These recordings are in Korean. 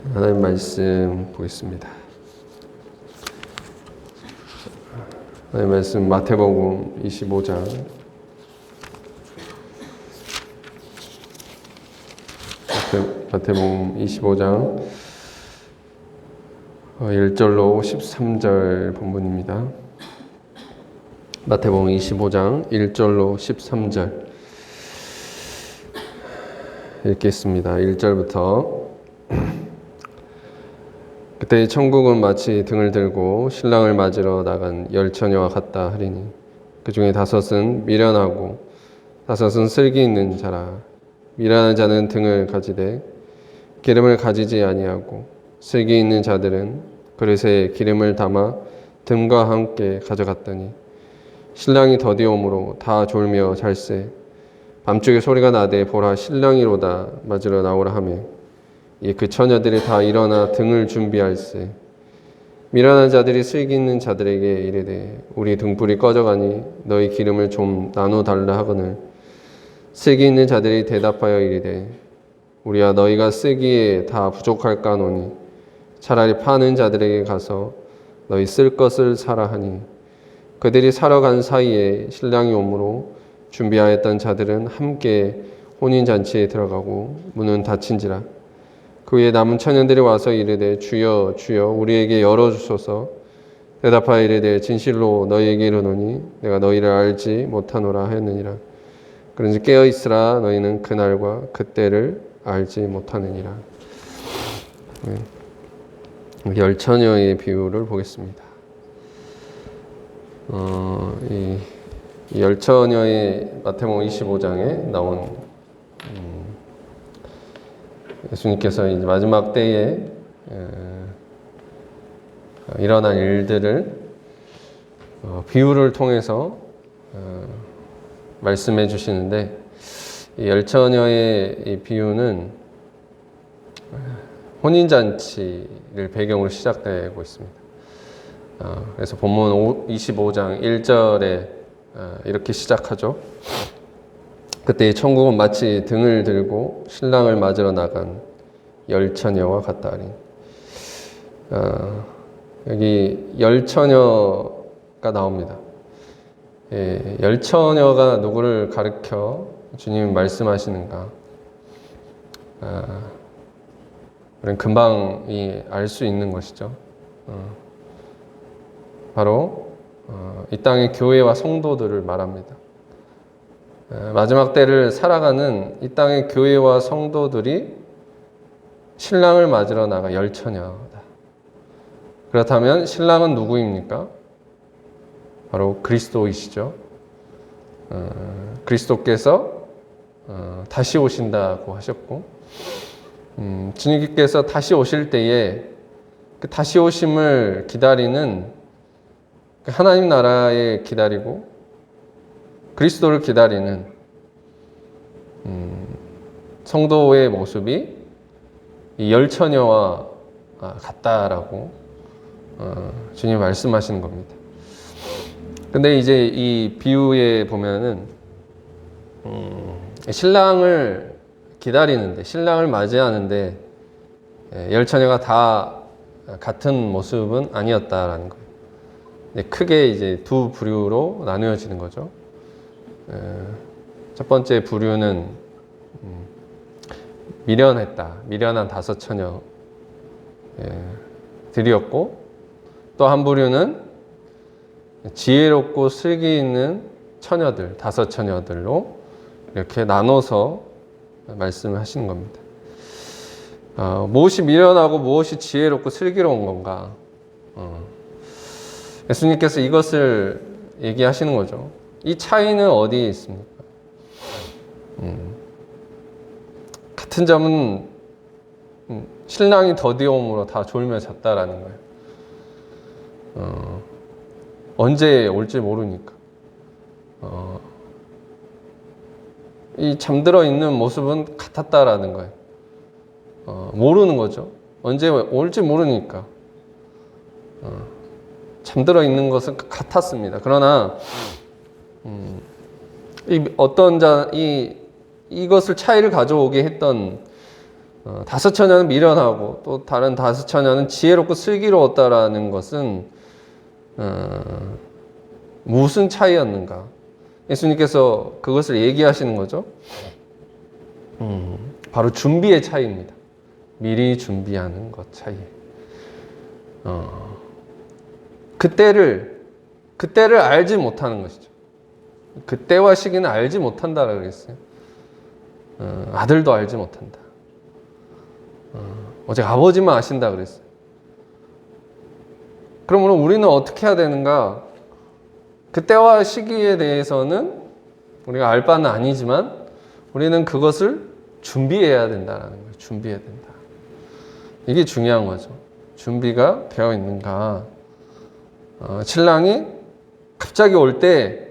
하나님 말씀 보겠습니다. 하나님 말씀 마태복음 25장 마태복음 25장 1절로 13절 본문입니다. 마태복음 25장 1절로 13절 읽겠습니다. 1절부터 그때 천국은 마치 등을 들고 신랑을 맞으러 나간 열 처녀와 같다 하리니 그 중에 다섯은 미련하고 다섯은 슬기 있는 자라. 미련한 자는 등을 가지되 기름을 가지지 아니하고 슬기 있는 자들은 그릇에 기름을 담아 듬과 함께 가져갔더니 신랑이 더디오므로 다 졸며 잘세. 밤중에 소리가 나되 보라 신랑이로다 맞으러 나오라 하며 이 그 처녀들이 다 일어나 등을 준비할세. 미련한 자들이 슬기 있는 자들에게 이르되 우리 등불이 꺼져가니 너희 기름을 좀 나눠 달라 하거늘 슬기 있는 자들이 대답하여 이르되 우리야 너희가 쓰기에 다 부족할까 하노니 차라리 파는 자들에게 가서 너희 쓸 것을 사라 하니 그들이 사러 간 사이에 신랑이 오므로 준비하였던 자들은 함께 혼인잔치에 들어가고 문은 닫힌지라. 그 후에 남은 처녀들이 와서 이르되 주여 주여 우리에게 열어주소서. 대답하여 이르되 진실로 너희에게 이르노니 내가 너희를 알지 못하노라 하였느니라. 그런지 깨어있으라 너희는 그날과 그때를 알지 못하느니라. 열 처녀의 비유를 보겠습니다. 이 열 처녀의 마태복음 25장에 나온 예수님께서 이제 마지막 때에 일어날 일들을 비유를 통해서 말씀해 주시는데 이 열 처녀의 이 비유는 혼인잔치를 배경으로 시작되고 있습니다. 그래서 본문 25장 1절에 이렇게 시작하죠. 그때 천국은 마치 등을 들고 신랑을 맞으러 나간 열 처녀와 같다 하니 여기 열 처녀가 나옵니다. 열 처녀가 누구를 가르쳐 주님이 말씀하시는가? 우리는 금방 알 수 있는 것이죠. 바로 이 땅의 교회와 성도들을 말합니다. 마지막 때를 살아가는 이 땅의 교회와 성도들이 신랑을 맞으러 나가 열 처녀다. 그렇다면 신랑은 누구입니까? 바로 그리스도이시죠. 그리스도께서 다시 오신다고 하셨고 주님께서 다시 오실 때에 그 다시 오심을 기다리는 하나님 나라에 기다리고 그리스도를 기다리는 성도의 모습이 이 열 처녀와 같다라고 주님 말씀하시는 겁니다. 근데 이제 이 비유에 보면은 신랑을 기다리는데 신랑을 맞이하는데 열 처녀가 다 같은 모습은 아니었다라는 거예요. 크게 이제 두 부류로 나누어지는 거죠. 첫 번째 부류는 미련한 다섯 처녀들이었고 또 한 부류는 지혜롭고 슬기 있는 처녀들, 다섯 처녀들로 이렇게 나눠서 말씀을 하시는 겁니다. 무엇이 미련하고 무엇이 지혜롭고 슬기로운 건가? 예수님께서 이것을 얘기하시는 거죠. 이 차이는 어디에 있습니까? 같은 점은 신랑이 더디옴으로 다 졸며 잤다라는 거예요. 언제 올지 모르니까. 이 잠들어 있는 모습은 같았다라는 거예요. 모르는 거죠. 언제 올지 모르니까. 잠들어 있는 것은 같았습니다. 그러나 이것을 차이를 가져오게 했던 다섯 처녀는 미련하고 또 다른 다섯 처녀는 지혜롭고 슬기로웠다라는 것은 무슨 차이였는가? 예수님께서 그것을 얘기하시는 거죠. 바로 준비의 차이입니다. 미리 준비하는 것 차이. 그때를 알지 못하는 것이죠. 그때와 시기는 알지 못한다라고 그랬어요. 아들도 알지 못한다. 오직 아버지만 아신다 그랬어요. 그러므로 우리는 어떻게 해야 되는가? 그때와 시기에 대해서는 우리가 알 바는 아니지만 우리는 그것을 준비해야 된다라는 거예요. 준비해야 된다. 이게 중요한 거죠. 준비가 되어 있는가? 신랑이 갑자기 올 때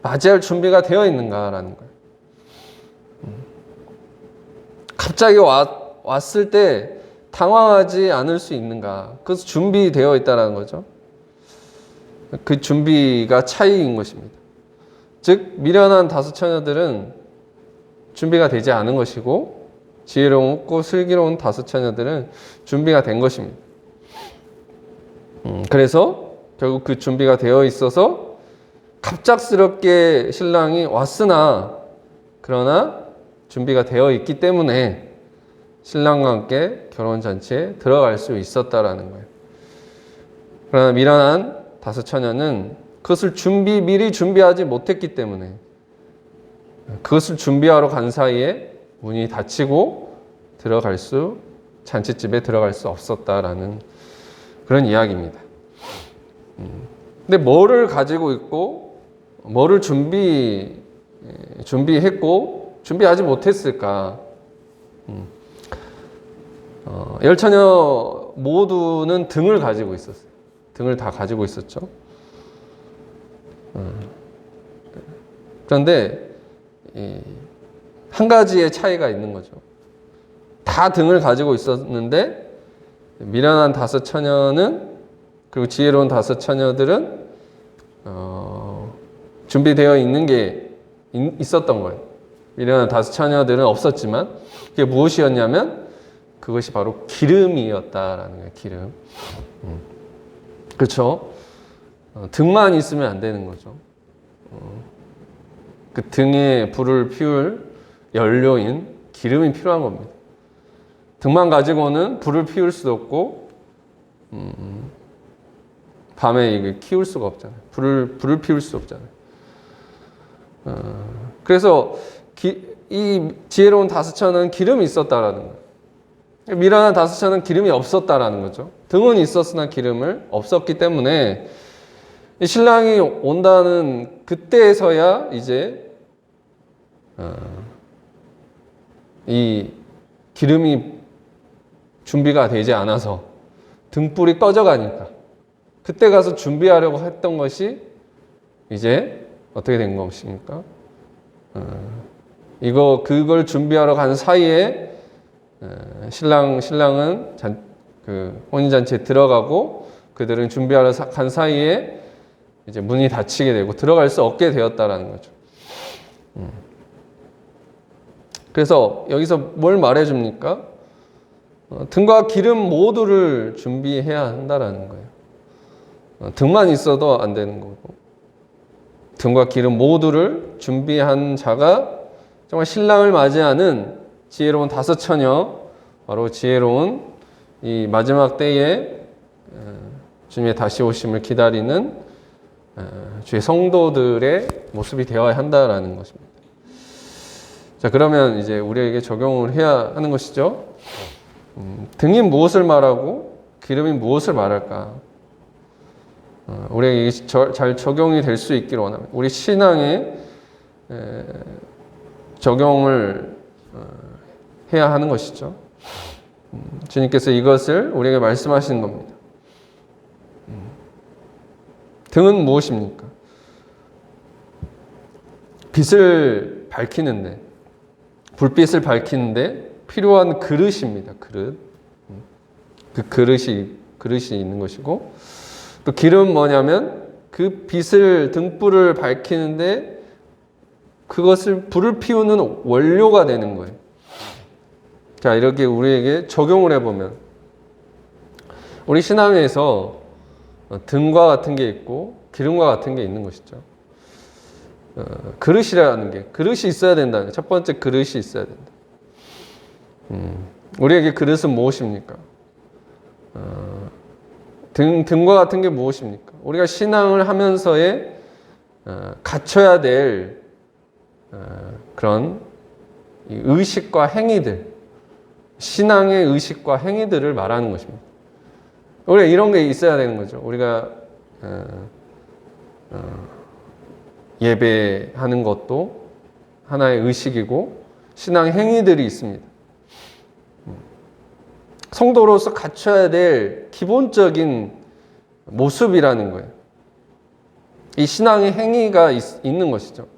맞이할 준비가 되어 있는가라는 거예요. 갑자기 왔을 때 당황하지 않을 수 있는가? 그래서 준비되어 있다는 거죠. 그 준비가 차이인 것입니다. 즉 미련한 다섯 처녀들은 준비가 되지 않은 것이고 지혜롭고 슬기로운 다섯 처녀들은 준비가 된 것입니다. 그래서 결국 그 준비가 되어 있어서 갑작스럽게 신랑이 왔으나 그러나 준비가 되어 있기 때문에 신랑과 함께 결혼잔치에 들어갈 수 있었다라는 거예요. 그러나 미련한 다섯 처녀는 그것을 미리 준비하지 못했기 때문에 그것을 준비하러 간 사이에 문이 닫히고 잔치집에 들어갈 수 없었다라는 그런 이야기입니다. 근데 뭐를 가지고 있고 뭐를 준비했고 준비하지 못했을까? 열 처녀 모두는 등을 가지고 있었어요. 등을 다 가지고 있었죠. 그런데 한 가지의 차이가 있는 거죠. 다 등을 가지고 있었는데 미련한 다섯 처녀는 그리고 지혜로운 다섯 처녀들은 준비되어 있는 게 있었던 거예요. 미련한 다섯 처녀들은 없었지만 그게 무엇이었냐면 그것이 바로 기름이었다라는 거예요. 기름. 그렇죠? 등만 있으면 안 되는 거죠. 그 등에 불을 피울 연료인 기름이 필요한 겁니다. 등만 가지고는 불을 피울 수도 없고 밤에 이게 키울 수가 없잖아요. 불을 피울 수 없잖아요. 그래서 이 지혜로운 다섯 처녀는 기름이 있었다라는 거예요. 미련한 다섯 처녀는 기름이 없었다라는 거죠. 등은 있었으나 기름을 없었기 때문에 신랑이 온다는 그때에서야 이제 이 기름이 준비가 되지 않아서 등불이 꺼져가니까 그때 가서 준비하려고 했던 것이 이제 어떻게 된 것입니까? 그걸 준비하러 간 사이에 신랑은 혼인잔치에 들어가고 그들은 준비하러 간 사이에 이제 문이 닫히게 되고 들어갈 수 없게 되었다라는 거죠. 그래서 여기서 뭘 말해줍니까? 등과 기름 모두를 준비해야 한다라는 거예요. 등만 있어도 안 되는 거고 등과 기름 모두를 준비한 자가 정말 신랑을 맞이하는 지혜로운 다섯 처녀, 바로 지혜로운 이 마지막 때에 주님의 다시 오심을 기다리는 주의 성도들의 모습이 되어야 한다라는 것입니다. 자, 그러면 이제 우리에게 적용을 해야 하는 것이죠. 등이 무엇을 말하고 기름이 무엇을 말할까? 우리에게 잘 적용이 될 수 있기를 원합니다. 우리 신앙에 적용을 해야 하는 것이죠. 주님께서 이것을 우리에게 말씀하시는 겁니다. 등은 무엇입니까? 빛을 밝히는데, 불빛을 밝히는데 필요한 그릇입니다. 그릇. 그 그릇이 있는 것이고, 또 기름은 뭐냐면 그 빛을, 등불을 밝히는데 그것을 불을 피우는 원료가 되는 거예요. 자, 이렇게 우리에게 적용을 해보면 우리 신앙에서 등과 같은 게 있고 기름과 같은 게 있는 것이죠. 그릇이라는 게, 그릇이 있어야 된다는, 첫 번째 그릇이 있어야 된다. 우리에게 그릇은 무엇입니까? 등과 같은 게 무엇입니까? 우리가 신앙을 하면서의 갖춰야 될 그런 의식과 행위들, 신앙의 의식과 행위들을 말하는 것입니다. 우리가 이런 게 있어야 되는 거죠. 우리가 예배하는 것도 하나의 의식이고 신앙 행위들이 있습니다. 성도로서 갖춰야 될 기본적인 모습이라는 거예요. 이 신앙의 행위가 있는 것이죠.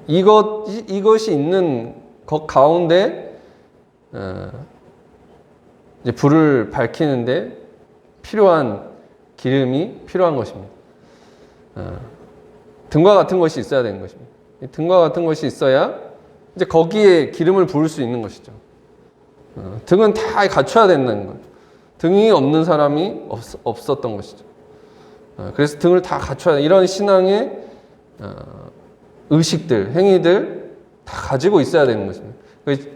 이것이 있는 것 가운데 이제 불을 밝히는데 필요한 기름이 필요한 것입니다. 등과 같은 것이 있어야 되는 것입니다. 등과 같은 것이 있어야 이제 거기에 기름을 부을 수 있는 것이죠. 등은 다 갖춰야 된다는 거예요. 등이 없는 사람이 없었던 것이죠. 그래서 등을 다 갖춰야 돼. 이런 신앙의 의식들, 행위들 다 가지고 있어야 되는 것입니다.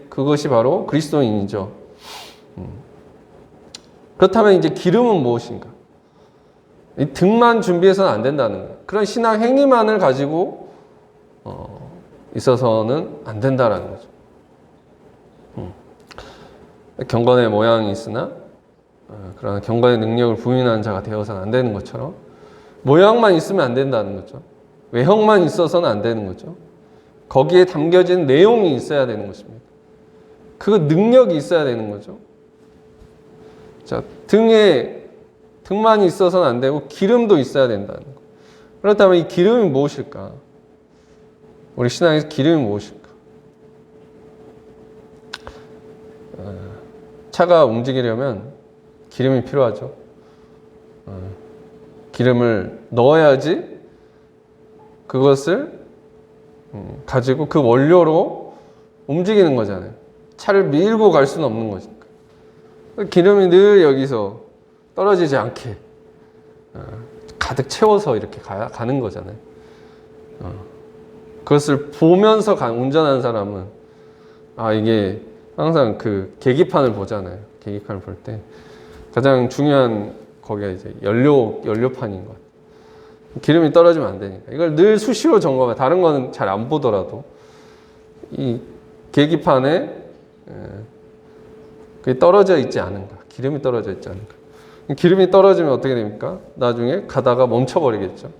그것이 바로 그리스도인이죠. 그렇다면 이제 기름은 무엇인가? 이 등만 준비해서는 안 된다는 거예요. 그런 신앙 행위만을 가지고 있어서는 안 된다라는 거죠. 경건의 모양이 있으나 그러나 경건의 능력을 부인하는 자가 되어서는 안 되는 것처럼 모양만 있으면 안 된다는 거죠. 외형만 있어서는 안 되는 거죠. 거기에 담겨진 내용이 있어야 되는 것입니다. 그 능력이 있어야 되는 거죠. 자, 등만 있어서는 안 되고 기름도 있어야 된다는 거. 그렇다면 이 기름이 무엇일까? 우리 신앙에서 기름이 무엇일까? 차가 움직이려면 기름이 필요하죠. 기름을 넣어야지 그것을 가지고 그 원료로 움직이는 거잖아요. 차를 밀고 갈 수는 없는 거니까. 기름이 늘 여기서 떨어지지 않게 가득 채워서 이렇게 가는 거잖아요. 그것을 보면서 운전하는 사람은 이게 항상 그 계기판을 보잖아요. 계기판을 볼 때 가장 중요한 거기가 이제 연료판인 것 같아요. 기름이 떨어지면 안 되니까 이걸 늘 수시로 점검해. 다른 거는 잘 안 보더라도 이 계기판에 그게 떨어져 있지 않은가, 기름이 떨어져 있지 않은가. 기름이 떨어지면 어떻게 됩니까? 나중에 가다가 멈춰버리겠죠.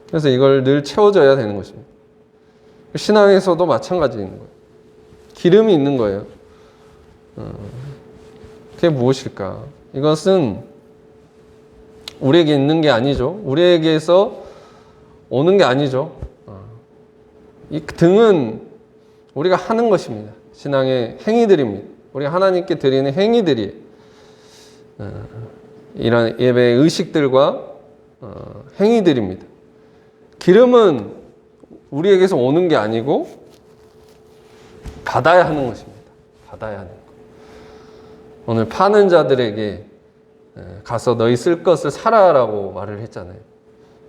그래서 이걸 늘 채워줘야 되는 것입니다. 신앙에서도 마찬가지인 거예요. 기름이 있는 거예요. 그게 무엇일까? 이것은 우리에게 있는 게 아니죠. 우리에게서 오는 게 아니죠. 이 등은 우리가 하는 것입니다. 신앙의 행위들입니다. 우리가 하나님께 드리는 행위들이 이런 예배의 의식들과 행위들입니다. 기름은 우리에게서 오는 게 아니고 받아야 하는 것입니다. 받아야 하는 것. 오늘 파는 자들에게 가서 너희 쓸 것을 사라라고 말을 했잖아요.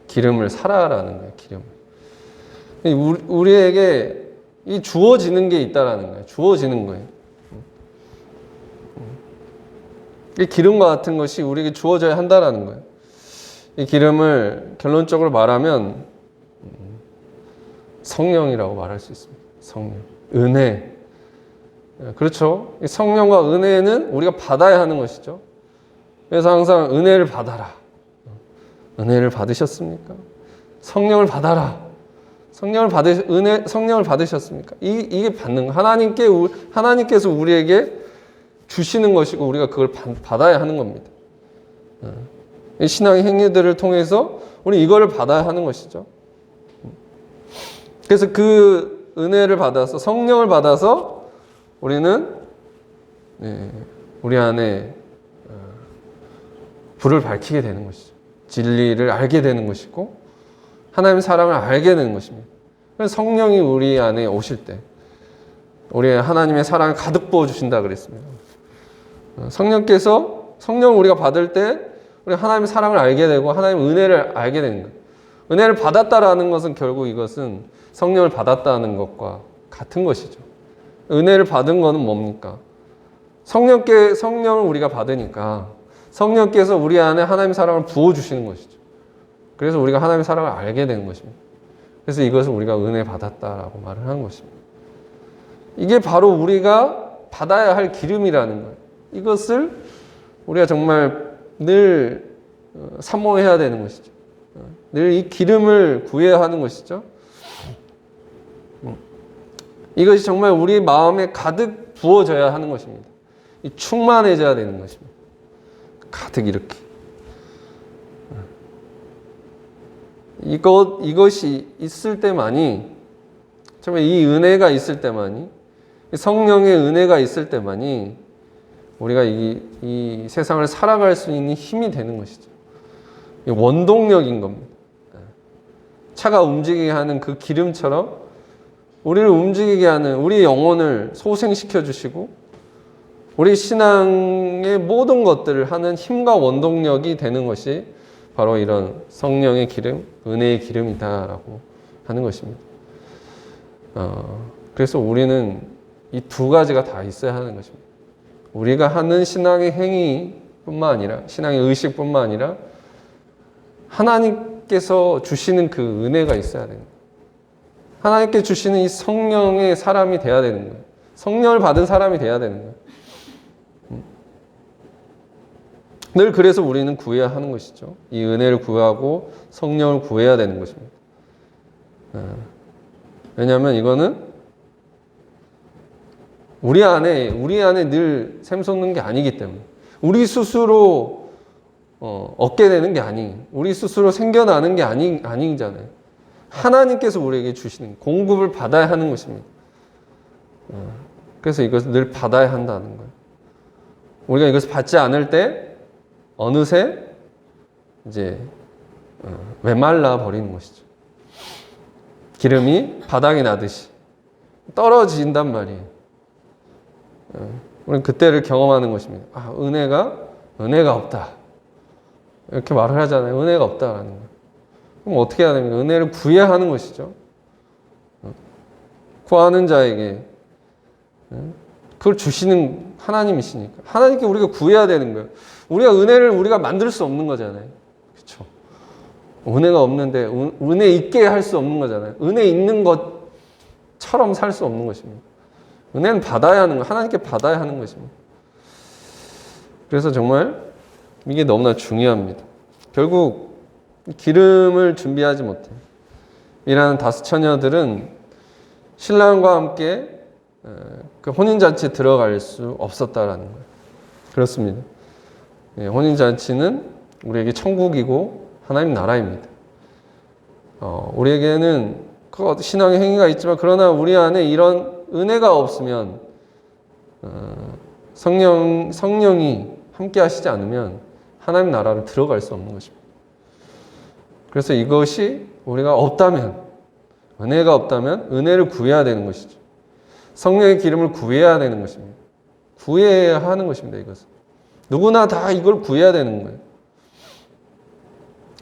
기름을 사라라는 거예요. 기름을. 우리에게 이 주어지는 게 있다라는 거예요. 주어지는 거예요. 이 기름과 같은 것이 우리에게 주어져야 한다라는 거예요. 이 기름을 결론적으로 말하면 성령이라고 말할 수 있습니다. 성령, 은혜. 그렇죠. 이 성령과 은혜는 우리가 받아야 하는 것이죠. 그래서 항상 은혜를 받아라. 은혜를 받으셨습니까? 성령을 받아라. 성령을 받으셨습니까? 이게 받는 거. 하나님께서 우리에게 주시는 것이고 우리가 그걸 받아야 하는 겁니다. 이 신앙의 행위들을 통해서 우리 이거를 받아야 하는 것이죠. 그래서 그 은혜를 받아서 성령을 받아서 우리는 우리 안에 불을 밝히게 되는 것이죠. 진리를 알게 되는 것이고 하나님의 사랑을 알게 되는 것입니다. 그래서 성령이 우리 안에 오실 때 우리 하나님의 사랑을 가득 부어주신다 그랬습니다. 성령께서, 성령을 우리가 받을 때 우리 하나님의 사랑을 알게 되고 하나님의 은혜를 알게 되는 거예요. 은혜를 받았다라는 것은 결국 이것은 성령을 받았다는 것과 같은 것이죠. 은혜를 받은 것은 뭡니까? 성령을 우리가 받으니까 성령께서 우리 안에 하나님의 사랑을 부어주시는 것이죠. 그래서 우리가 하나님의 사랑을 알게 되는 것입니다. 그래서 이것을 우리가 은혜 받았다라고 말을 하는 것입니다. 이게 바로 우리가 받아야 할 기름이라는 거예요. 이것을 우리가 정말 늘 사모해야 되는 것이죠. 늘 이 기름을 구해야 하는 것이죠. 이것이 정말 우리 마음에 가득 부어져야 하는 것입니다. 충만해져야 되는 것입니다. 가득 이렇게. 이것이 있을 때만이, 정말 이 은혜가 있을 때만이, 성령의 은혜가 있을 때만이 우리가 이 세상을 살아갈 수 있는 힘이 되는 것이죠. 원동력인 겁니다. 차가 움직이게 하는 그 기름처럼 우리를 움직이게 하는, 우리 영혼을 소생시켜 주시고 우리 신앙의 모든 것들을 하는 힘과 원동력이 되는 것이 바로 이런 성령의 기름, 은혜의 기름이다라고 하는 것입니다. 그래서 우리는 이 두 가지가 다 있어야 하는 것입니다. 우리가 하는 신앙의 행위뿐만 아니라, 신앙의 의식뿐만 아니라 하나님께서 주시는 그 은혜가 있어야 되는 거예요. 하나님께 주시는 이 성령의 사람이 돼야 되는 거예요. 성령을 받은 사람이 돼야 되는 거예요. 늘 그래서 우리는 구해야 하는 것이죠. 이 은혜를 구하고 성령을 구해야 되는 것입니다. 왜냐하면 이거는 우리 안에 늘 샘솟는 게 아니기 때문에, 우리 스스로 얻게 되는 게 우리 스스로 생겨나는 게 아니잖아요. 하나님께서 우리에게 주시는 공급을 받아야 하는 것입니다. 그래서 이것을 늘 받아야 한다는 거예요. 우리가 이것을 받지 않을 때 어느새 이제 메말라 버리는 것이죠. 기름이 바닥에 나듯이 떨어진단 말이에요. 우리는 그때를 경험하는 것입니다. 은혜가 없다. 이렇게 말을 하잖아요. 은혜가 없다라는 거예요. 그럼 어떻게 해야 됩니까? 은혜를 구해야 하는 것이죠. 구하는 자에게 그걸 주시는 하나님이시니까 하나님께 우리가 구해야 되는 거예요. 은혜를 우리가 만들 수 없는 거잖아요. 그렇죠? 은혜가 없는데 은혜 있게 할 수 없는 거잖아요. 은혜 있는 것처럼 살 수 없는 것입니다. 은혜는 받아야 하는 거, 하나님께 받아야 하는 것입니다. 그래서 정말 이게 너무나 중요합니다. 결국 기름을 준비하지 못해 이라는 다섯 처녀들은 신랑과 함께 그 혼인잔치에 들어갈 수 없었다라는 거예요. 그렇습니다. 혼인잔치는 우리에게 천국이고 하나님 나라입니다. 우리에게는 그 신앙의 행위가 있지만, 그러나 우리 안에 이런 은혜가 없으면, 성령이 함께 하시지 않으면 하나님 나라를 들어갈 수 없는 것입니다. 그래서 이것이 우리가 없다면, 은혜가 없다면 은혜를 구해야 되는 것이죠. 성령의 기름을 구해야 되는 것입니다. 구해야 하는 것입니다. 이것은 누구나 다 이걸 구해야 되는 거예요.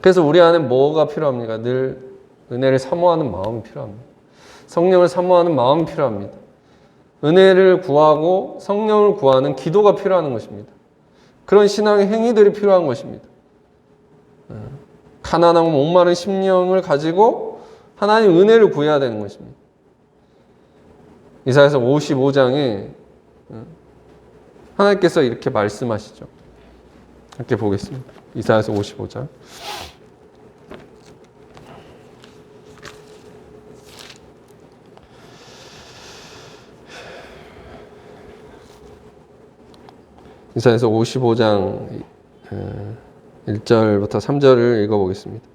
그래서 우리 안에 뭐가 필요합니까? 늘 은혜를 사모하는 마음이 필요합니다. 성령을 사모하는 마음이 필요합니다. 은혜를 구하고 성령을 구하는 기도가 필요한 것입니다. 그런 신앙의 행위들이 필요한 것입니다. 가난하고 목마른 심령을 가지고 하나님 은혜를 구해야 되는 것입니다. 이사야서 55장에 하나님께서 이렇게 말씀하시죠. 함께 보겠습니다. 이사야서 55장. 이사야서 55장 1절부터 3절을 읽어보겠습니다.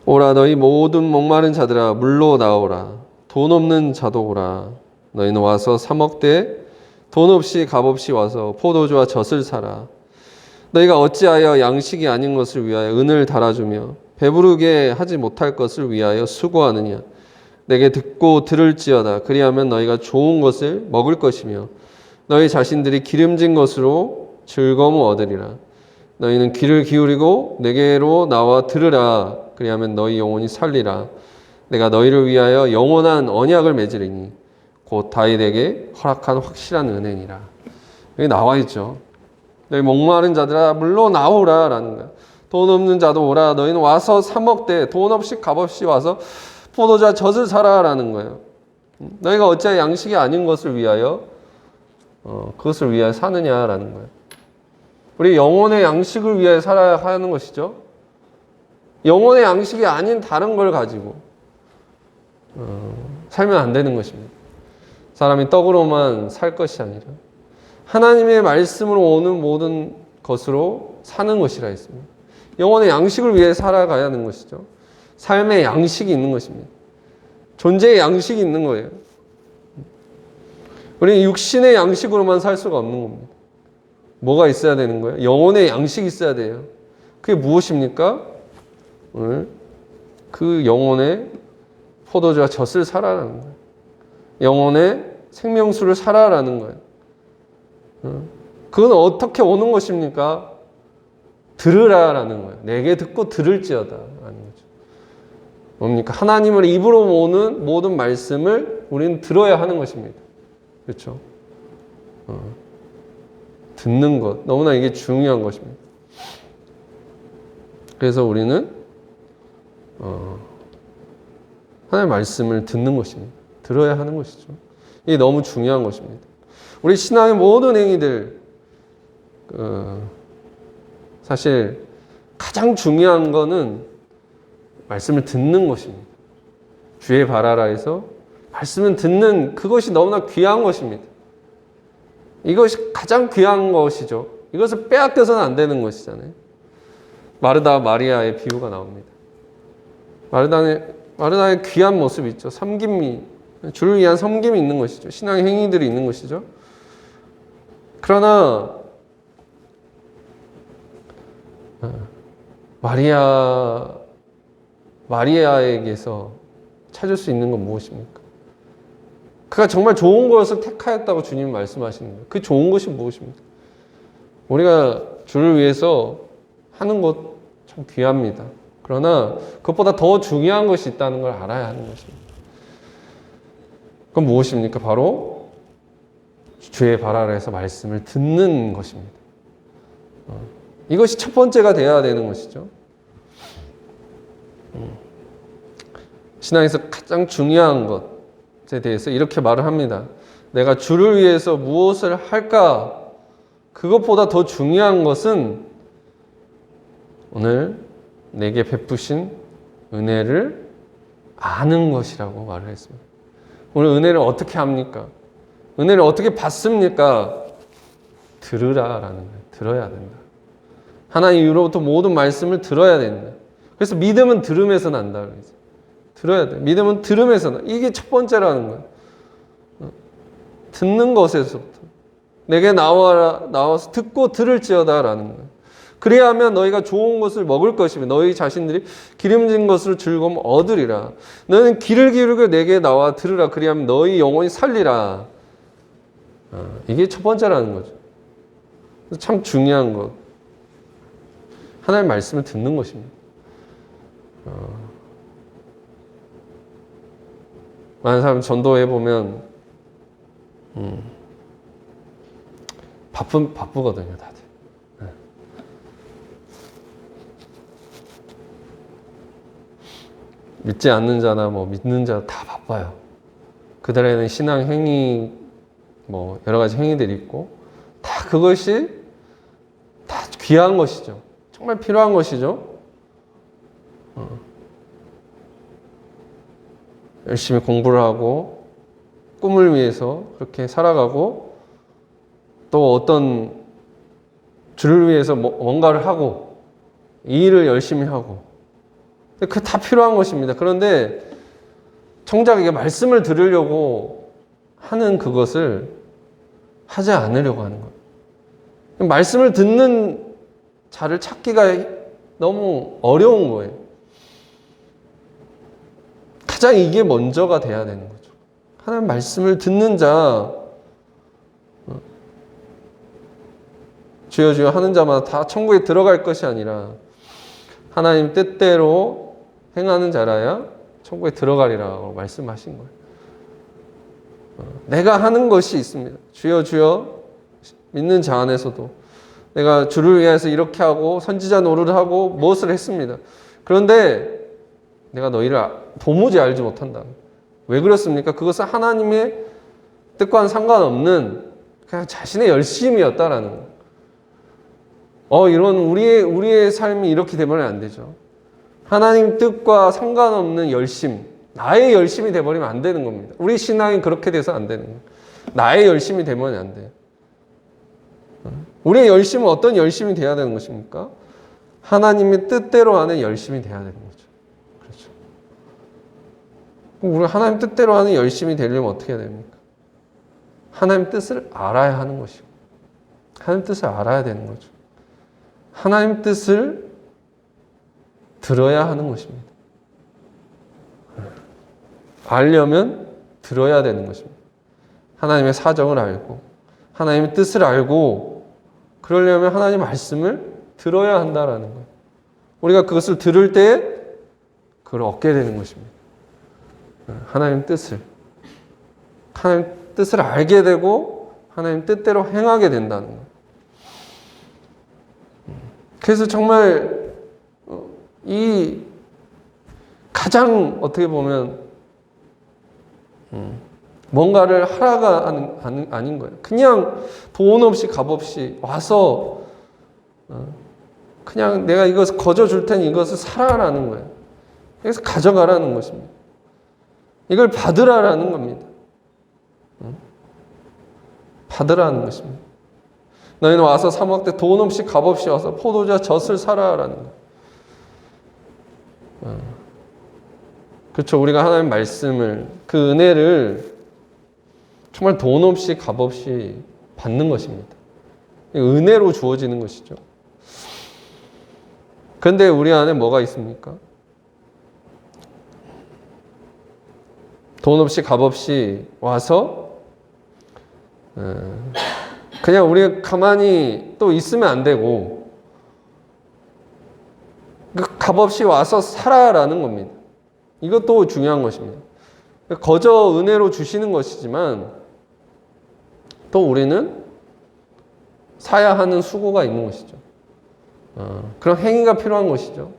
오라 너희 모든 목마른 자들아 물로 나오라. 돈 없는 자도 오라. 너희는 와서 사 먹되 돈 없이 값 없이 와서 포도주와 젖을 사라. 너희가 어찌하여 양식이 아닌 것을 위하여 은을 달아주며 배부르게 하지 못할 것을 위하여 수고하느냐. 내게 듣고 들을지어다. 그리하면 너희가 좋은 것을 먹을 것이며 너희 자신들이 기름진 것으로 즐거움을 얻으리라. 너희는 귀를 기울이고 내게로 나와 들으라. 그리하면 너희 영혼이 살리라. 내가 너희를 위하여 영원한 언약을 맺으리니 곧 다윗에게 허락한 확실한 은혜니라. 여기 나와 있죠. 너희 목마른 자들아 물러나오라 라는 거야. 돈 없는 자도 오라. 너희는 와서 사 먹되 돈 없이 값없이 와서 포도주와 젖을 사라 라는 거예요. 너희가 어찌하여 양식이 아닌 것을 위하여 그것을 위하여 사느냐라는 거예요. 우리 영혼의 양식을 위하여 살아야 하는 것이죠. 영혼의 양식이 아닌 다른 걸 가지고 살면 안 되는 것입니다. 사람이 떡으로만 살 것이 아니라 하나님의 말씀으로 오는 모든 것으로 사는 것이라 했습니다. 영혼의 양식을 위해 살아가야 하는 것이죠. 삶의 양식이 있는 것입니다. 존재의 양식이 있는 거예요. 우리는 육신의 양식으로만 살 수가 없는 겁니다. 뭐가 있어야 되는 거예요? 영혼의 양식이 있어야 돼요. 그게 무엇입니까? 오늘 그 영혼의 포도주와 젖을 사라라는 거예요. 영혼의 생명수를 사라라는 거예요. 그건 어떻게 오는 것입니까? 들으라라는 거예요. 내게 듣고 들을지어다 라는 거죠. 뭡니까? 하나님을 입으로 오는 모든 말씀을 우리는 들어야 하는 것입니다. 그렇죠? 듣는 것, 너무나 이게 중요한 것입니다. 그래서 우리는 하나님의 말씀을 듣는 것입니다. 들어야 하는 것이죠. 이게 너무 중요한 것입니다. 우리 신앙의 모든 행위들, 사실 가장 중요한 거는 말씀을 듣는 것입니다. 주의 바라라 해서 말씀을 듣는 그것이 너무나 귀한 것입니다. 이것이 가장 귀한 것이죠. 이것을 빼앗겨서는 안 되는 것이잖아요. 마르다 마리아의 비유가 나옵니다. 마르다의 귀한 모습이 있죠. 섬김이, 주를 위한 섬김이 있는 것이죠. 신앙의 행위들이 있는 것이죠. 그러나 마리아에게서 찾을 수 있는 건 무엇입니까? 그가 정말 좋은 것을 택하였다고 주님이 말씀하시는 거예요. 그 좋은 것이 무엇입니까? 우리가 주를 위해서 하는 것 참 귀합니다. 그러나 그것보다 더 중요한 것이 있다는 걸 알아야 하는 것입니다. 그건 무엇입니까? 바로 주의 바라라 해서 말씀을 듣는 것입니다. 이것이 첫 번째가 되어야 되는 것이죠. 신앙에서 가장 중요한 것에 대해서 이렇게 말을 합니다. 내가 주를 위해서 무엇을 할까? 그것보다 더 중요한 것은 오늘 내게 베푸신 은혜를 아는 것이라고 말을 했습니다. 오늘 은혜를 어떻게 합니까? 은혜를 어떻게 받습니까? 들으라라는 거예요. 들어야 된다. 하나님으로부터 모든 말씀을 들어야 된다. 그래서 믿음은 들음에서 난다. 그래서 들어야 돼. 믿음은 들음에서 나. 이게 첫 번째라는 거예요. 듣는 것에서부터. 내게 나와서 듣고 들을지어다라는 거예요. 그래야 하면 너희가 좋은 것을 먹을 것이며 너희 자신들이 기름진 것으로 즐거움 얻으리라. 너는 귀를 기울이고 내게 나와 들으라. 그래야 하면 너희 영혼이 살리라. 이게 첫 번째라는 거죠. 참 중요한 것. 하나님의 말씀을 듣는 것입니다. 많은 사람 전도해 보면 바쁘거든요, 다들. 믿지 않는 자나 믿는 자 다 바빠요. 그들에는 신앙 행위 여러 가지 행위들이 있고 다 그것이 다 귀한 것이죠. 정말 필요한 것이죠. 열심히 공부를 하고 꿈을 위해서 그렇게 살아가고 또 어떤 주를 위해서 뭔가를 하고 이 일을 열심히 하고 그 다 필요한 것입니다. 그런데 정작 이게 말씀을 들으려고 하는 그것을 하지 않으려고 하는 거예요. 말씀을 듣는 자를 찾기가 너무 어려운 거예요. 가장 이게 먼저가 돼야 되는 거죠. 하나님 말씀을 듣는 자, 주여 주여 하는 자마다 다 천국에 들어갈 것이 아니라 하나님 뜻대로 행하는 자라야 천국에 들어가리라고 말씀하신 거예요. 내가 하는 것이 있습니다. 주여 주여 믿는 자 안에서도 내가 주를 위해서 이렇게 하고 선지자 노릇을 하고 무엇을 했습니다. 그런데 내가 너희를 도무지 알지 못한다. 왜 그렇습니까? 그것은 하나님의 뜻과는 상관없는 그냥 자신의 열심이었다라는 거예요. 이런 우리의 삶이 이렇게 되면 안 되죠. 하나님 뜻과 상관없는 열심, 나의 열심이 되어버리면 안 되는 겁니다. 우리 신앙이 그렇게 돼서 안 되는 거예요. 나의 열심이 되면 안 돼요. 우리의 열심은 어떤 열심이 돼야 되는 것입니까? 하나님의 뜻대로 하는 열심이 돼야 되는 거죠. 그렇죠. 우리 하나님 뜻대로 하는 열심이 되려면 어떻게 해야 됩니까? 하나님 뜻을 알아야 하는 것이고, 하나님 뜻을 알아야 되는 거죠. 하나님 뜻을 들어야 하는 것입니다. 알려면 들어야 되는 것입니다. 하나님의 사정을 알고 하나님의 뜻을 알고 그러려면 하나님 말씀을 들어야 한다라는 거예요. 우리가 그것을 들을 때 그걸 얻게 되는 것입니다. 하나님 뜻을 알게 되고 하나님 뜻대로 행하게 된다는 거예요. 그래서 정말 이 가장 어떻게 보면 뭔가를 하라가 아닌 거예요. 그냥 돈 없이 값 없이 와서 그냥 내가 이것을 거저 줄 테니 이것을 사라라는 거예요. 그래서 가져가라는 것입니다. 이걸 받으라라는 겁니다. 받으라는 것입니다. 너희는 와서 사 먹되 돈 없이 값 없이 와서 포도주와 젖을 사라라는 거예요. 그렇죠. 우리가 하나님 말씀을, 그 은혜를 정말 돈 없이 값 없이 받는 것입니다. 은혜로 주어지는 것이죠. 그런데 우리 안에 뭐가 있습니까? 돈 없이 값 없이 와서 그냥 우리가 가만히 또 있으면 안 되고 값 없이 와서 살아라는 겁니다. 이것도 중요한 것입니다. 거저 은혜로 주시는 것이지만 또 우리는 사야 하는 수고가 있는 것이죠. 그런 행위가 필요한 것이죠.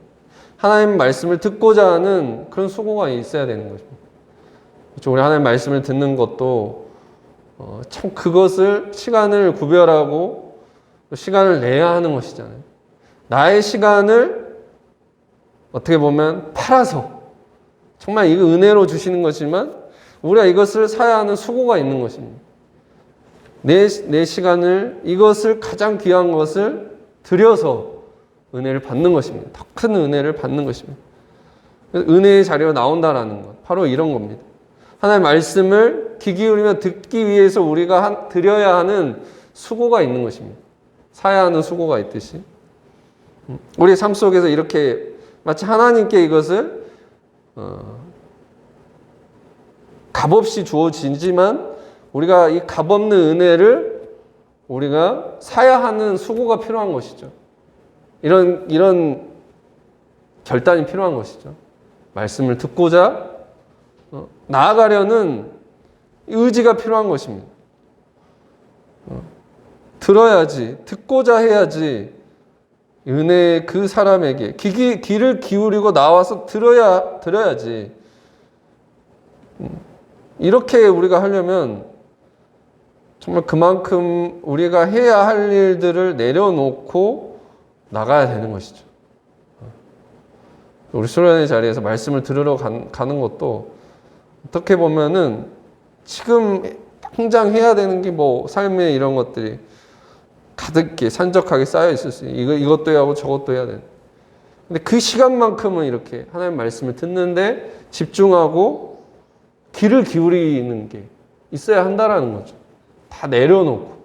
하나님 말씀을 듣고자 하는 그런 수고가 있어야 되는 것입니다. 그렇죠? 우리 하나님 말씀을 듣는 것도 참 그것을 시간을 구별하고 시간을 내야 하는 것이잖아요. 나의 시간을 어떻게 보면 팔아서 정말 이거 은혜로 주시는 것이지만 우리가 이것을 사야 하는 수고가 있는 것입니다. 내 시간을 이것을 가장 귀한 것을 들여서 은혜를 받는 것입니다. 더 큰 은혜를 받는 것입니다. 은혜의 자리로 나온다라는 것 바로 이런 겁니다. 하나님의 말씀을 귀 기울이며 듣기 위해서 우리가 드려야 하는 수고가 있는 것입니다. 사야 하는 수고가 있듯이 우리의 삶 속에서 이렇게 마치 하나님께 이것을 값없이 주어지지만 우리가 이 값없는 은혜를 우리가 사야 하는 수고가 필요한 것이죠. 이런 결단이 필요한 것이죠. 말씀을 듣고자 나아가려는 의지가 필요한 것입니다. 들어야지, 듣고자 해야지 은혜 그 사람에게 귀를 기울이고 나와서 들어야지. 이렇게 우리가 하려면 정말 그만큼 우리가 해야 할 일들을 내려놓고 나가야 되는 것이죠. 우리 수련의 자리에서 말씀을 들으러 가는 것도 어떻게 보면은 지금 당장 해야 되는 게 뭐 삶의 이런 것들이 가득히 산적하게 쌓여 있을 수 있어요. 이것도 해야 하고 저것도 해야 되는. 근데 그 시간만큼은 이렇게 하나님 말씀을 듣는데 집중하고 귀를 기울이는 게 있어야 한다라는 거죠. 다 내려놓고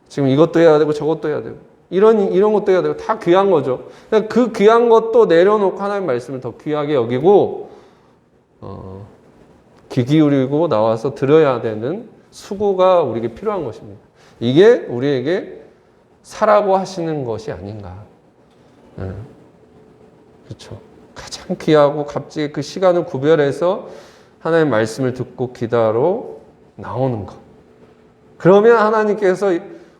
지금 이것도 해야 되고 저것도 해야 되고 이런 것도 해야 되고 다 귀한 거죠. 그 귀한 것도 내려놓고 하나님 말씀을 더 귀하게 여기고 귀 기울이고 나와서 들어야 되는 수고가 우리에게 필요한 것입니다. 이게 우리에게 사라고 하시는 것이 아닌가. 그렇죠. 가장 귀하고 값지게 그 시간을 구별해서 하나님의 말씀을 듣고 기도하러 나오는 것. 그러면 하나님께서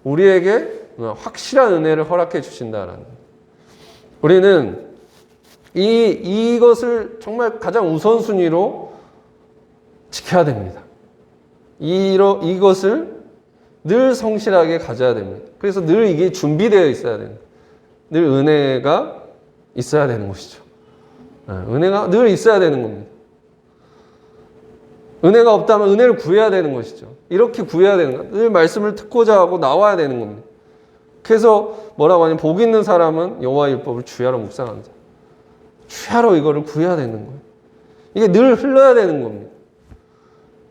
우리에게 확실한 은혜를 허락해 주신다라는 거예요. 우리는 이것을 정말 가장 우선순위로 지켜야 됩니다. 이것을 늘 성실하게 가져야 됩니다. 그래서 늘 이게 준비되어 있어야 됩니다. 늘 은혜가 있어야 되는 것이죠. 은혜가 늘 있어야 되는 겁니다. 은혜가 없다면 은혜를 구해야 되는 것이죠. 이렇게 구해야 되는 거예요. 늘 말씀을 듣고자 하고 나와야 되는 겁니다. 그래서 뭐라고 하냐면 복 있는 사람은 여호와의 율법을 주야로 묵상하는 자. 주야로 이거를 구해야 되는 거예요. 이게 늘 흘러야 되는 겁니다.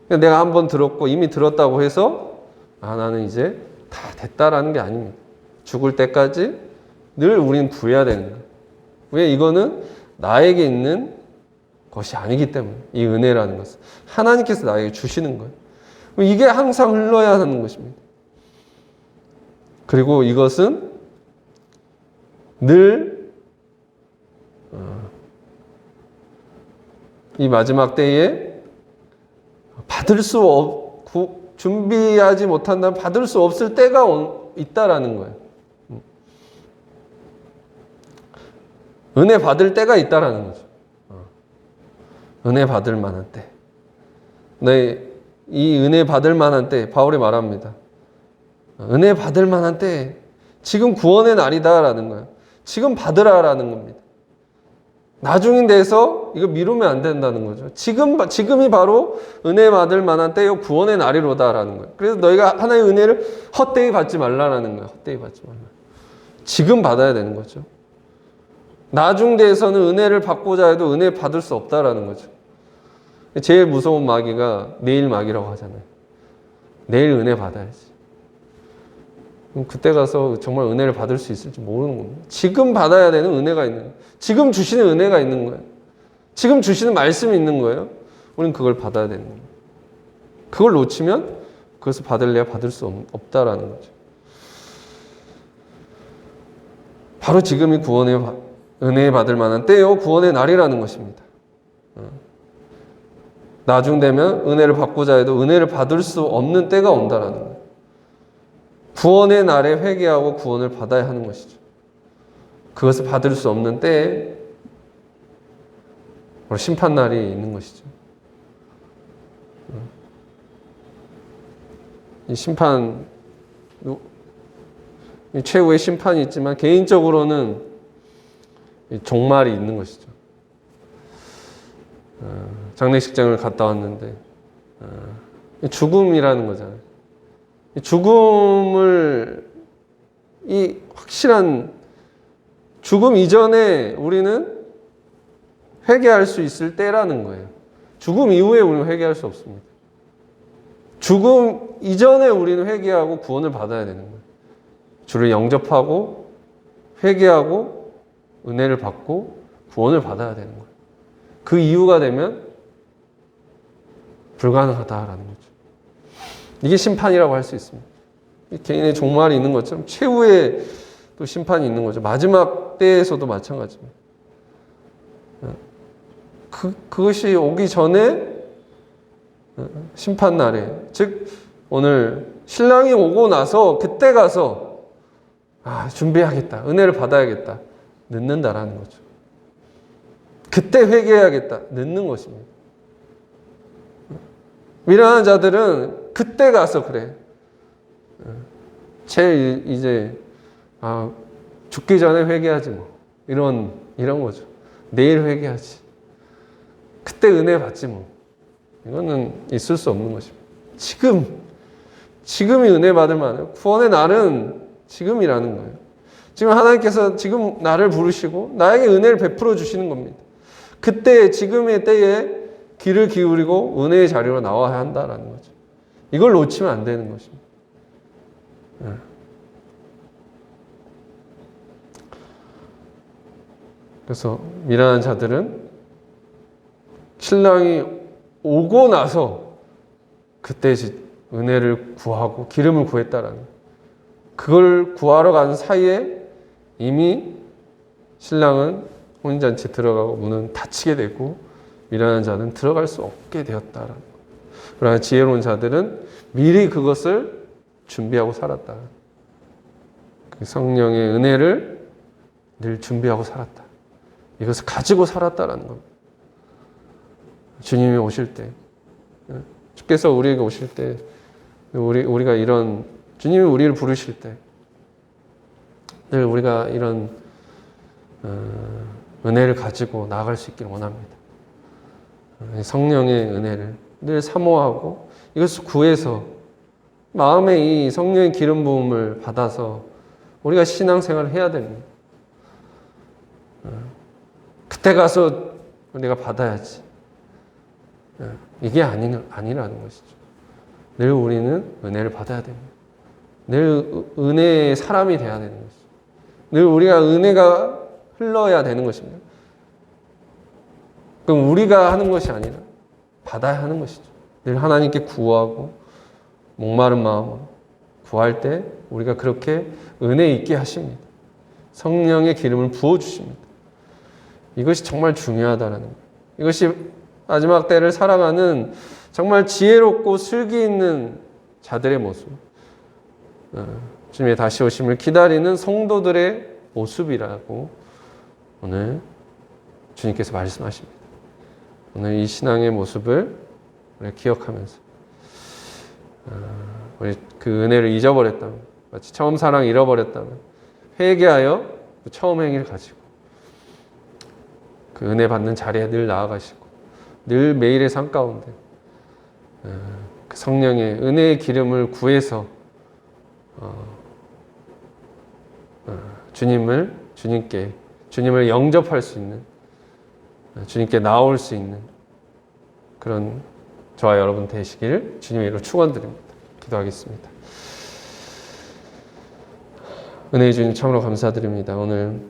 내가 한번 들었고 이미 들었다고 해서 나는 이제 다 됐다라는 게 아닙니다. 죽을 때까지 늘 우리는 구해야 되는 거예요. 왜? 이거는 나에게 있는 것이 아니기 때문에 이 은혜라는 것은 하나님께서 나에게 주시는 거예요. 이게 항상 흘러야 하는 것입니다. 그리고 이것은 늘 이 마지막 때에 준비하지 못한다면 받을 수 없을 때가 있다라는 거예요. 은혜 받을 때가 있다라는 거죠. 은혜 받을 만한 때. 이 은혜 받을 만한 때, 바울이 말합니다. 은혜 받을 만한 때, 지금 구원의 날이다라는 거예요. 지금 받으라라는 겁니다. 나중에 돼서 이거 미루면 안 된다는 거죠. 지금이 바로 은혜 받을 만한 때요, 구원의 날이로다라는 거예요. 그래서 너희가 하나님의 은혜를 헛되이 받지 말라라는 거예요. 헛되이 받지 말라. 지금 받아야 되는 거죠. 나중 돼서는 은혜를 받고자 해도 은혜 받을 수 없다라는 거죠. 제일 무서운 마귀가 내일 마귀라고 하잖아요. 내일 은혜 받아야지. 그럼 그때 가서 정말 은혜를 받을 수 있을지 모르는 겁니다. 지금 받아야 되는 은혜가 있는 거예요. 지금 주시는 은혜가 있는 거예요. 지금 주시는 말씀이 있는 거예요. 우리는 그걸 받아야 되는 거예요. 그걸 놓치면 그것을 받을래야 받을 수 없다라는 거죠. 바로 지금이 구원의 은혜 받을 만한 때요, 구원의 날이라는 것입니다. 나중 되면 은혜를 받고자 해도 은혜를 받을 수 없는 때가 온다라는 거예요. 구원의 날에 회개하고 구원을 받아야 하는 것이죠. 그것을 받을 수 없는 때에 바로 심판날이 있는 것이죠. 이 심판, 최후의 심판이 있지만 개인적으로는 종말이 있는 것이죠. 장례식장을 갔다 왔는데 죽음이라는 거잖아요. 죽음을 이 확실한 죽음 이전에 우리는 회개할 수 있을 때라는 거예요. 죽음 이후에 우리는 회개할 수 없습니다. 죽음 이전에 우리는 회개하고 구원을 받아야 되는 거예요. 주를 영접하고 회개하고 은혜를 받고 구원을 받아야 되는 거예요. 그 이유가 되면 불가능하다라는 거죠. 이게 심판이라고 할 수 있습니다. 개인의 종말이 있는 것처럼 최후의 또 심판이 있는 거죠. 마지막 때에서도 마찬가지입니다. 그것이 오기 전에 심판날에, 즉 오늘 신랑이 오고 나서 그때 가서 준비해야겠다, 은혜를 받아야겠다, 늦는다라는 거죠. 그때 회개해야겠다, 늦는 것입니다. 미련한 자들은 그때 가서 그래. 제일 이제 죽기 전에 회개하지 뭐 이런 거죠. 내일 회개하지. 그때 은혜 받지 뭐. 이거는 있을 수 없는 것입니다. 지금이 은혜 받을 만해요. 구원의 날은 지금이라는 거예요. 지금 하나님께서 지금 나를 부르시고 나에게 은혜를 베풀어 주시는 겁니다. 그때 지금의 때에 귀를 기울이고 은혜의 자리로 나와야 한다라는 거죠. 이걸 놓치면 안 되는 것입니다. 그래서 미련한 자들은 신랑이 오고 나서 그때 은혜를 구하고 기름을 구했다라는, 그걸 구하러 간 사이에 이미 신랑은 혼인잔치에 들어가고 문은 닫히게 되고 미련한 자는 들어갈 수 없게 되었다라는 것. 그러나 지혜로운 자들은 미리 그것을 준비하고 살았다. 그 성령의 은혜를 늘 준비하고 살았다. 이것을 가지고 살았다라는 겁니다. 주님이 오실 때, 주께서 우리에게 오실 때, 우리가 이런, 주님이 우리를 부르실 때, 늘 우리가 이런 은혜를 가지고 나아갈 수 있기를 원합니다. 성령의 은혜를 늘 사모하고 이것을 구해서 마음에 이 성령의 기름 부음을 받아서 우리가 신앙생활을 해야 됩니다. 그때 가서 내가 받아야지. 이게 아니라는 것이죠. 늘 우리는 은혜를 받아야 됩니다. 늘 은혜의 사람이 돼야 되는 것이죠. 늘 우리가 은혜가 흘러야 되는 것입니다. 그럼 우리가 하는 것이 아니라 받아야 하는 것이죠. 늘 하나님께 구하고 목마른 마음으로 구할 때 우리가 그렇게 은혜 있게 하십니다. 성령의 기름을 부어주십니다. 이것이 정말 중요하다는 거예요. 이것이 마지막 때를 살아가는 정말 지혜롭고 슬기 있는 자들의 모습, 주님의 다시 오심을 기다리는 성도들의 모습이라고 오늘 주님께서 말씀하십니다. 오늘 이 신앙의 모습을 우리 기억하면서 우리 그 은혜를 잊어버렸다면, 마치 처음 사랑 잃어버렸다면 회개하여 그 처음 행위를 가지고 그 은혜 받는 자리에 늘 나아가시고 늘 매일의 삶 가운데 그 성령의 은혜의 기름을 구해서 주님을 영접할 수 있는, 주님께 나올 수 있는 그런 저와 여러분 되시길 주님의 이름으로 축원드립니다. 기도하겠습니다. 은혜의 주님 참으로 감사드립니다. 오늘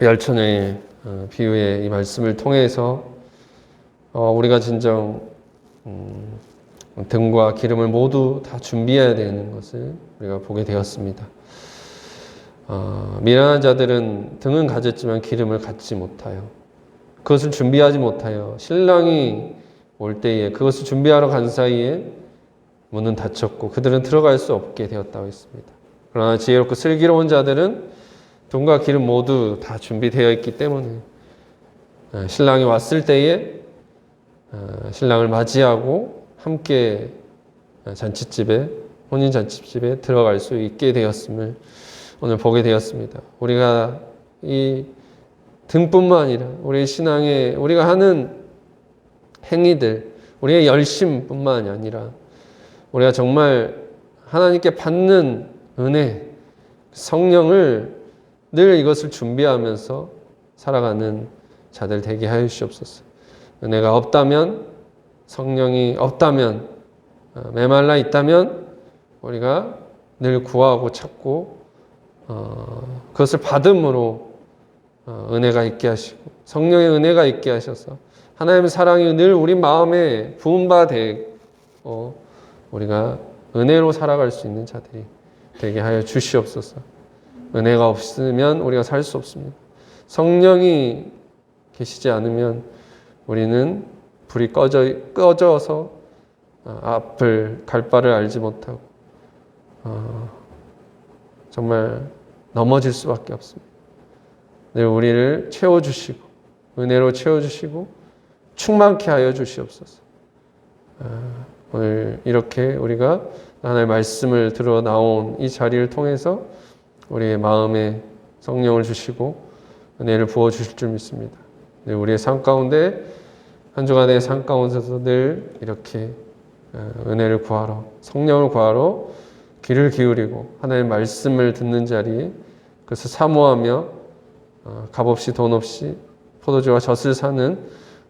열처녀의 비유의 이 말씀을 통해서 우리가 진정 등과 기름을 모두 다 준비해야 되는 것을 우리가 보게 되었습니다. 미련한 자들은 등은 가졌지만 기름을 갖지 못하여, 그것을 준비하지 못하여 신랑이 올 때에 그것을 준비하러 간 사이에 문은 닫혔고 그들은 들어갈 수 없게 되었다고 했습니다. 그러나 지혜롭고 슬기로운 자들은 등과 기름 모두 다 준비되어 있기 때문에 신랑이 왔을 때에 신랑을 맞이하고 함께 혼인 잔치집에 들어갈 수 있게 되었음을 오늘 보게 되었습니다. 우리가 이 등뿐만 아니라 우리의 신앙에 우리가 하는 행위들, 우리의 열심뿐만이 아니라 우리가 정말 하나님께 받는 은혜, 성령을 늘 이것을 준비하면서 살아가는 자들 되게 하여 주시옵소서. 은혜가 없다면, 성령이 없다면, 메말라 있다면 우리가 늘 구하고 찾고 그것을 받음으로 은혜가 있게 하시고 성령의 은혜가 있게 하셔서 하나님의 사랑이 늘 우리 마음에 부은 되고 우리가 은혜로 살아갈 수 있는 자들이 되게 하여 주시옵소서. 은혜가 없으면 우리가 살 수 없습니다. 성령이 계시지 않으면 우리는 불이 꺼져서 앞을 갈 바를 알지 못하고 정말 넘어질 수밖에 없습니다. 늘 우리를 채워주시고 은혜로 채워주시고 충만케 하여 주시옵소서. 오늘 이렇게 우리가 하나님의 말씀을 들어 나온 이 자리를 통해서 우리의 마음에 성령을 주시고 은혜를 부어주실 줄 믿습니다. 늘 우리의 삶 가운데 한 주간의 삶 가운데서 늘 이렇게 은혜를 구하러, 성령을 구하러 귀를 기울이고 하나님의 말씀을 듣는 자리에 그것을 사모하며 값없이 돈 없이 포도주와 젖을 사는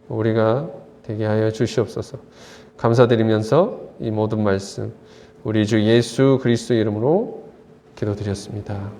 우리가 되게 하여 주시옵소서. 감사드리면서 이 모든 말씀 우리 주 예수 그리스도의 이름으로 기도드렸습니다.